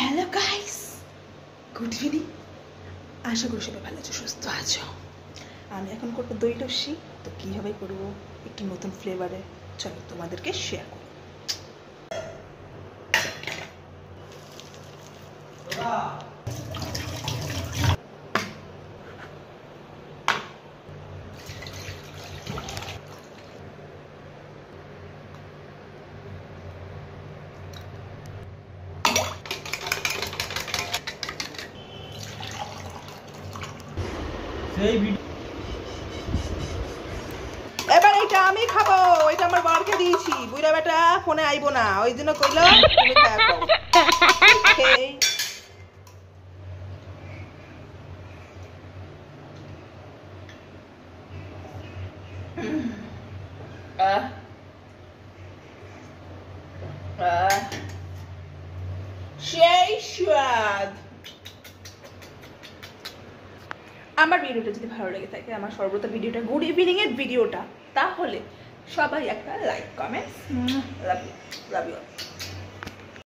Hello guys, good evening. আশা করি সবাই ভালো আছো, সুস্থ আছো। আমি এখন করবো দই লস্যি। তো কীভাবে করবো একটু নতুন ফ্লেভারে, চলো তোমাদেরকে শেয়ার করবো। এবার এটা আমি খাবো, এটা আমার বরকে দিয়েছি। বুইরা বেটা ফোনে আইবো না, ওই জন্য কইলো তুমি খাও। সেই স্বাদ। আমার ভিডিওটা যদি ভালো লেগে থাকে, আমার সর্বদা ভিডিওটা গুড ইভিনিং এর ভিডিওটা, তাহলে সবাই একটা লাইক কমেন্টস, লাভ ইউ।